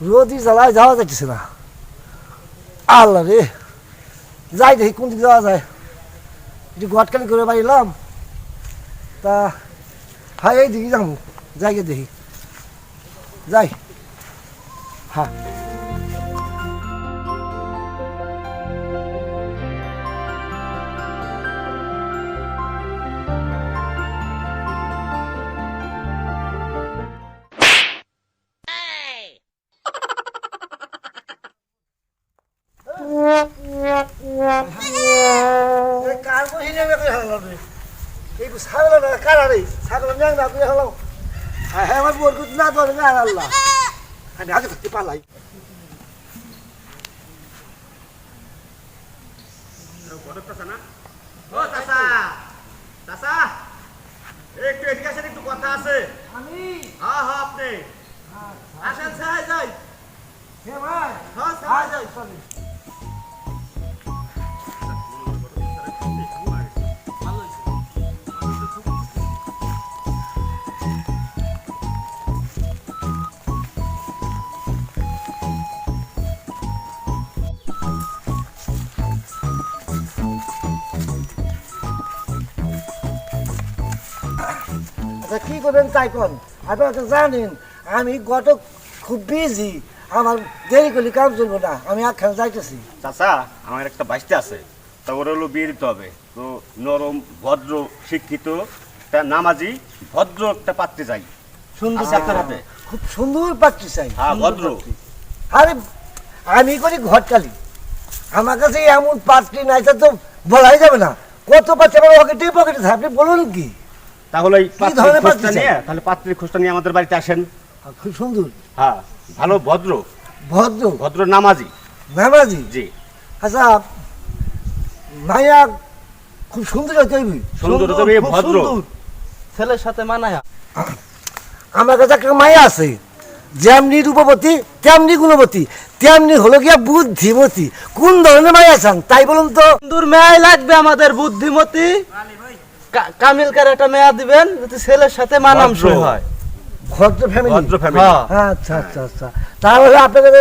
রোদই জ্বালায় যাওয়া যাচ্ছে না। আল্লাহ রে, যাই দেখি কোন দিকে যাওয়া যায়। একটু গটকালি করে বাড়িলাম তা, হ্যাঁ এই দিকে যাবো, যাই দেখি যাই। হ্যাঁ আগে থাকতে পারলাই। একটু এদিকে আসেন, একটু কথা আছে। আমি হ্যাঁ হ্যাঁ, আপনি আসেন, সাহায্য যাই। ভাই হ্যাঁ সাহায্য যাই। আচ্ছা কি করবেন তাই কন। আপনারা তো জানেন আমি গত খুব বিজি, আমার দেরি করলে কাম চলবো না, আমি একখানে যাইতেছি। চাচা, আমার একটা বাইশটা আছে, তা ওর হলো বিয়ে দিতে হবে। তো নরম, ভদ্র, শিক্ষিত, তা নামাজি, ভদ্র একটা পাত্রে যাই। সুন্দর আছে আপনার হাতে? খুব সুন্দর পাত্রী চাই। হ্যাঁ, ভদ্র। আরে আমি করি ঘটকালি, আমার কাছে এমন পাত্রী নাই তা তো বলাই যাবে না। কত পাত্রী আমার পকেটে পকেটে থাকে, আপনি বলুন কি। তাহলে এই কি ধরনের পাত্রীর খোঁজটা পাত্রী নিয়ে, চাই? তাহলে পাত্রীর খোঁজটা নিয়ে আমাদের বাড়িতে আসেন। খুব সুন্দর, হ্যাঁ, ভালো, ভদ্র, ভদ্র, ভদ্র নামাজি। নামাজি। জি। আচ্ছা মায়া খুব সুন্দর হইবি, সুন্দর তবে ভদ্র। ছেলের সাথে মানায়। আমার কাছে একটা মায়া আছে, যেমনি রূপবতী তেমনি গুণবতী তেমনি হলো গিয়া বুদ্ধিমতী। কোন ধরনের মায়া চান তাই বলুন তো। সুন্দর মেয়ে লাগবে আমাদের, বুদ্ধিমতী কামিলকার একটা মেয়া দিবেন, যাতে ছেলের সাথে মানামসই হয়। ভদ্র ফ্যামিলি। ভদ্র ফ্যামিলি। আচ্ছা আচ্ছা আচ্ছা, তাহলে আপনাদের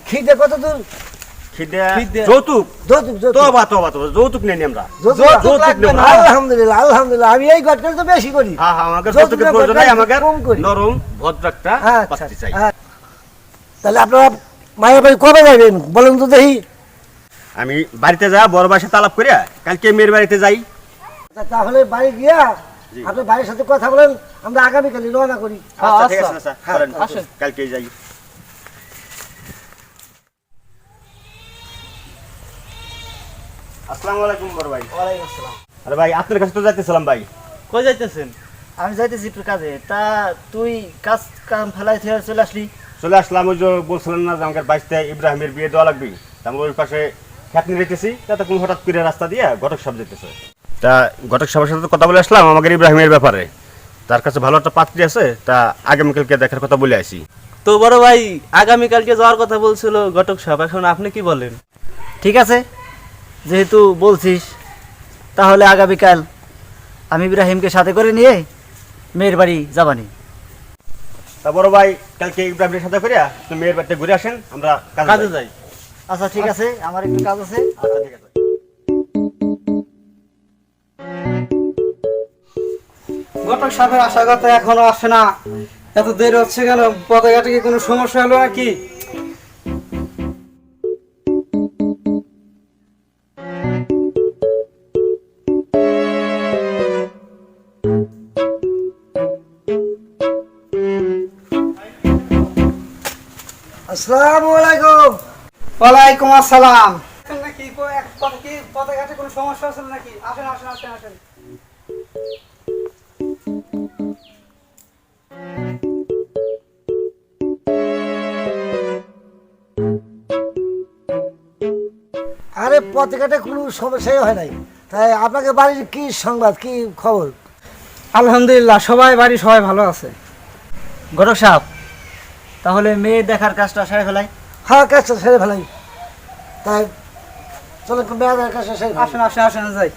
খিদে কত দূর? যৌতুক? যৌতুক তোবা তোবা তোবা, যৌতুক নেই আমরা। যৌতুক লাগবে না। আলহামদুলিল্লাহ আলহামদুলিল্লাহ, আমি এই গটকাল তো বেশি করি। হ্যাঁ হ্যাঁ, আমাকে যৌতুকের যৌতুকের প্রয়োজন নাই, আমাকে কম করি। নরম ভদ্র একটা আচ্ছা, পাত্রী চাই। তাহলে আপনারা মায়ের বাড়ি কবে যাবেন বলেন তো দেখি। আমি বাড়িতে যা বড় ভাইয়ের সাথে আলাপ করিয়া কালকে মেয়ের বাড়িতে যাই। আচ্ছা, তাহলে বাড়ি গিয়া জি। আপনার বাড়ির সাথে কথা বলেন, আমরা আগামীকালই রওনা করি। আচ্ছা ঠিক আছে চাচা, হ্যাঁ, করেন, আসেন। কালকেই যাই। আসসালামু আলাইকুম বড় ভাই। ওয়ালাইকুম আসসালাম। আরে ভাই, আপনার কাছে তো যাইতেছিলাম ভাই। কই যাইতেছেন? আমি যাইতেছি একটু কাজে, তা তুই কাজ কাম ফেলাই থেকে চলে আসলি? চলে আসলাম, ওই যে বলছিলেন না যে আমাকে বাইশটা ইব্রাহিমের বিয়ে দেওয়া লাগবে, তা আমরা ওই পাশে খ্যাতনি রেখেছি, তাতে কোন হঠাৎ করে রাস্তা দিয়ে ঘটক সাহেব যেতেছে। তা ঘটক সাহেবের সাথে কথা বলে আসলাম আমাদের ইব্রাহিমের ব্যাপারে। তার কাছে ভালো একটা পাত্রী আছে, তা আগামীকালকে দেখার কথা বলে আসি। তো বড় ভাই আগামীকালকে যাওয়ার কথা বলছিল ঘটক সাহেব, এখন আপনি কি বলেন? ঠিক আছে, যেহেতু বলছিস তাহলে আগামীকাল আমি ইব্রাহিমকে সাথে করে নিয়ে মেয়ের বাড়ি যাবানি। তা বড় ভাই, কালকে ইব্রাহিমের সাথে করিয়া তো মেয়ের বাড়িতে ঘুরে আসেন, আমরা কাজে যাই। আচ্ছা ঠিক আছে, আমার একটু কাজ আছে। আচ্ছা ঠিক আছে। ঘটক সাহেবের আশা কথা এখনো আসে না, এত দেরি হচ্ছে কেন? পথে ঘাটে কি কোনো সমস্যা হলো নাকি? আসসালামু আলাইকুম। ওয়ালাইকুম আসসালাম। নাকি পথে ঘাটে কোনো সমস্যা আছে নাকি? আসেন আসেন আসেন আসেন। আরে পত্রিকাটা কোনো সমস্যাই হয় নাই। তাই আপনাকে বাড়ির কি সংবাদ, কি খবর? আলহামদুলিল্লাহ, সবাই বাড়ি সবাই ভালো আছে। ঘটক সাহেব, তাহলে মেয়ে দেখার কাজটা সেরে ফেলাই। হ্যাঁ, কাজটা সেরে ফেলাই। তাই চলো একটু মেয়েদের কাছে সেরে ফেলাই। আসেন আসেন আসেন যাই।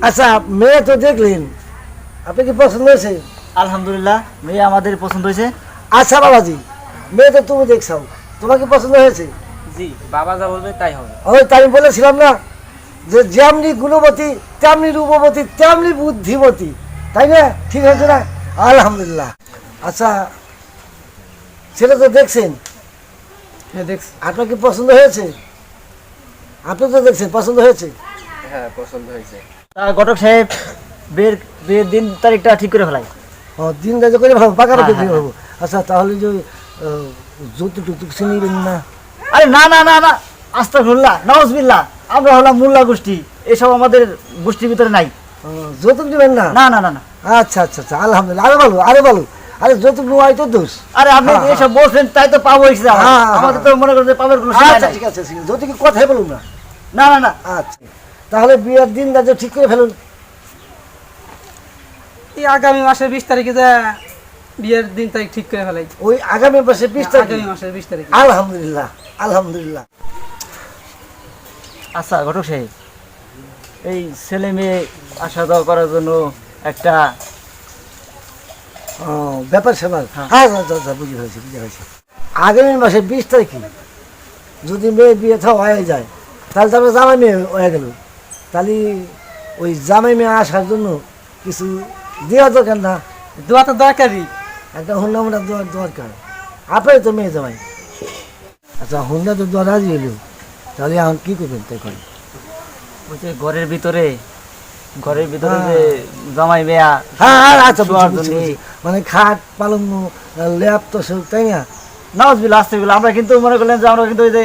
আচ্ছা মেয়ে তো দেখলেন, আপনি কি পছন্দ হয়েছে? আলহামদুলিল্লাহ, মেয়ে আমাদের পছন্দ হয়েছে। আচ্ছা বাবাজি, মেয়ে তো তুমি দেখছাও, তোমার কি পছন্দ হয়েছে? জি, বাবা যা বলবে তাই হবে। ওই তাই আমি বলেছিলাম না যে যেমনি গুণবতী তেমনি রূপবতী তেমনি বুদ্ধিমতী, তাই না? ঠিক হয়েছে না? আলহামদুলিল্লাহ। আচ্ছা ছেলে তো দেখছেন, হ্যাঁ দেখছি। আপনার কি পছন্দ হয়েছে? আপনি তো দেখছেন, পছন্দ হয়েছে? হ্যাঁ পছন্দ হয়েছে। তা ঘটক সাহেব, বিয়ের বিয়ের দিন তারিখটা ঠিক করে ফেলাই। ও দিন ধার্য করে ভাবো, পাকা হ্যাঁ, রেখে হ্যাঁ, ভাবো। আচ্ছা তাহলে যে যৌতুক টুতুক শুনিবেন না? আরে না না না না, আস্তাগফিরুল্লাহ, নাউজুবিল্লাহ, আমরা হলাম মোল্লা গোষ্ঠী, এসব আমাদের গোষ্ঠীর ভিতরে নাই। যৌতুক দিবেন না? না না না না। আচ্ছা আচ্ছা আচ্ছা, আলহামদুলিল্লাহ। আরে বলো, আরে বলো, আরে যৌতুক নেওয়াই তো দোষ। আরে আপনি হ্যাঁ, এসব বলছেন তাই তো পাবো হয়েছে হ্যাঁ, হ্যাঁ, আমাদের তো মনে করেন যে পাবের কোনো সময় আচ্ছা নাই। ঠিক আছে ঠিক আছে, যৌতুকের কথাই বলুন না। না না না। আচ্ছা তাহলে বিয়ের দিন ধার্য ঠিক করে ফেলুন। এই আগামী মাসের 20 তারিখে যা বিয়ের দিন তারিখ ঠিক করে ফেলাই। ওই আগামী মাসে 20 তারিখ? আগামী মাসের 20 তারিখে। আলহামদুলিল্লাহ আলহামদুলিল্লাহ। আচ্ছা ঘটক সাহেব, এই ছেলে মেয়ে আসা যাওয়া করার জন্য একটা ও ব্যাপার স্যাপার, হ্যাঁ। হ্যাঁ আচ্ছা আচ্ছা, বুঝে হয়েছে বুঝে হয়েছে। আগামী মাসে 20 তারিখে যদি মেয়ের বিয়ে থা হয়ে যায়, তাহলে তারপরে জামাই মেয়ে হয়ে গেল, তাহলে ওই জামাই মেয়ে আসার জন্য কিছু দেওয়া দরকার না? দোয়া তো দরকারই। একটা হুন্ডা মুন্ডা দেওয়ার দরকার। আপনারই তো মেয়ে জামাই। আচ্ছা হুন্ডা তো দেওয়া রাজি এলো, তাহলে এখন কী করবেন তাই করেন? ওই যে ঘরের ভিতরে যে হ্যাঁ। জামাই মেয়া হ্যাঁ হ্যাঁ আচ্ছা বুঝছি, শোয়ার বুঝছি, জন্যে। বুঝছি। মানে খাট পালঙ্গ ল্যাপ তো সব, তাই না? নাউজুবিল্লাহ, আস্তাগফিরুল্লাহ, আমরা কিন্তু মনে করলেন যে আমরা কিন্তু ওই যে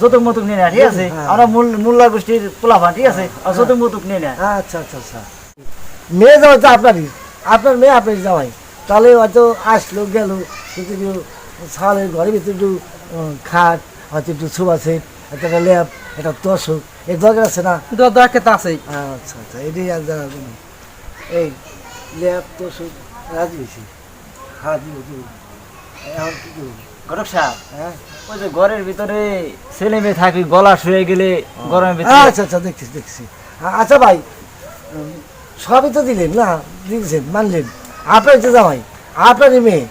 যৌতুক মতুক নিয়ে না, ঠিক আছে? হ্যাঁ। আমরা মোল্লা গোষ্ঠীর পোলাপান, ঠিক আছে? আর যৌতুক মতুক নিয়ে না। আচ্ছা আচ্ছা আচ্ছা, মেয়ে জামাই তো আপনারই, আপনার মেয়ে আপনার জামাই, তাহলে হয়তো আসলো গেল, কিন্তু একটু ছালের ঘরের ভিতরে একটু খাট, হয়তো একটু ছোবা সেট, একটা ল্যাপ, একটা তোষক, এর দরকার আছে না? দোয়া দরকার তো আছেই। আচ্ছা আচ্ছা, এটাই আর জানার জন্য। এই ল্যাপ তোষক রাজি হয়েছি, হ্যাঁ দিব দিব। এখন কী করবো? ঘটক সাহেব, হ্যাঁ ওই যে ঘরের ভিতরে ছেলে মেয়ে থাকবি, গলা শুয়ে গেলে গরমের ভিতরে। আচ্ছা আচ্ছা, দেখছি দেখছি। আচ্ছা ভাই, সবই তো দিলেন না, দিয়েছেন মানলেন, আপনার যে জামাই আপনারই মেয়ে,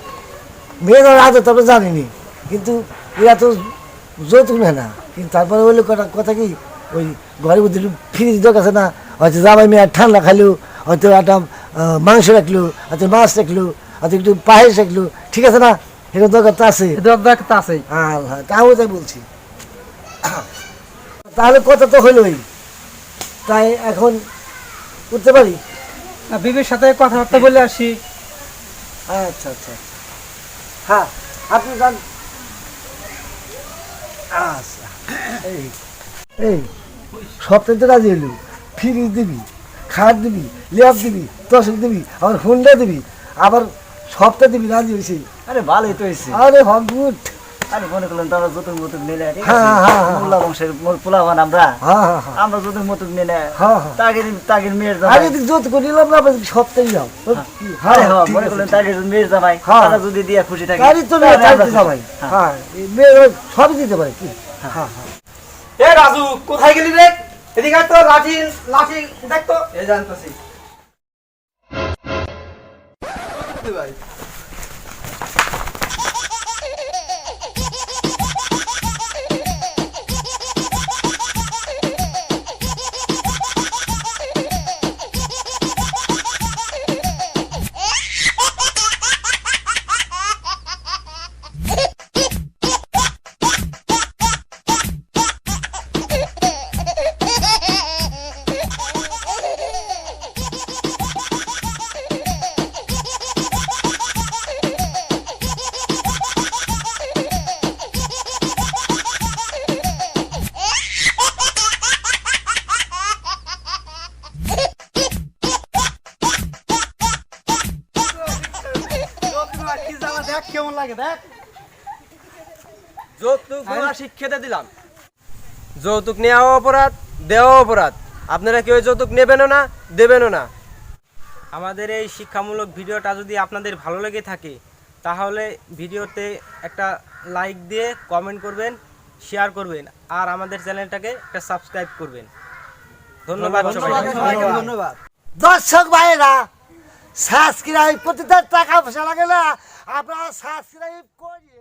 মেয়ে ধর আজ তবে জানিনি, কিন্তু এরা তো যৌতুক নেয় না, কিন্তু তারপরে বললো কথা কি, ওই ঘরের মধ্যে একটু ফ্রিজ দরকার আছে না, হয়তো জামাই মেয়ে ঠান্ডা খাইলো, হয়তো একটা মাংস রাখলো, হয়তো মাছ রাখলো, হয়তো একটু পায়েস রাখলো, ঠিক আছে না? এটা দরকার তো আছে। দোয়া দরকার তো আছেই। হ্যাঁ তাও তাই বলছি। তাহলে কথা তো হলোই, তাই এখন করতে পারি? বিবির সাথে কথাবার্তা বলে আসি। আচ্ছা আচ্ছা আচ্ছা, হ্যাঁ আপনি যান। আচ্ছা এই এই সপ্তাহে তো রাজি হলো, ফ্রিজ দিবি, খাট দিবি, ল্যাপ দিবি, তোষক দিবি, আবার হুন্ডা দিবি, আবার সপ্তাহ দিবি, রাজি হয়েছি। আরে ভালোই তো হয়েছে। আরে হগুট। আরে মনে করলেন তো আমরা যৌতুক মতুক নিয়ে না, ঠিক হ্যাঁ, আছে? হ্যাঁ, হ্যাঁ। মোল্লা বংশের পোলাপান আমরা, হ্যাঁ হ্যাঁ হ্যাঁ, আমরা যৌতুক মতুক নিয়ে না, হ্যাঁ, হ্যাঁ। তাগের মেয়ের আরে জামাই। এদিক যত করে নিলাম না, সপ্তাহে যাও। আরে হ্যাঁ, ঠিক মনে আছে, করলেন ঠিক তাগের মেয়ের জামাই, হ্যাঁ। তারা যদি দিয়া খুশি থাকে গাড়ি তো তাহলে মেয়ে আমরা চাইতে যাবাই, হ্যাঁ। হ্যাঁ এই মেয়ে সবই দিতে পারে কি। হ্যাঁ হ্যাঁ, এ রাজু, কোথায় গেলি রে? এদিকে আয় তো, লাঠি লাঠি দেখ তো। এই জানতাছি। ভাই কেমন লাগে দেখ। যৌতুক দেওয়া শিক্ষাতে দিলাম। যৌতুক নেওয়া অপরাধ, দেওয়া অপরাধ। আপনারা কেউ যৌতুক নেবেনও না, দেবেনও না। আমাদের এই শিক্ষামূলক ভিডিওটা যদি আপনাদের ভালো লেগে থাকে, তাহলে ভিডিওতে একটা লাইক দিয়ে কমেন্ট করবেন, শেয়ার করবেন, আর আমাদের চ্যানেলটাকে একটা সাবস্ক্রাইব করবেন। ধন্যবাদ সবাইকে। ধন্যবাদ। দর্শক ভাইয়েরা, সাবস্ক্রাইব করতে তার টাকা পয়সা লাগে না, আপনারা সাবস্ক্রাইব করি।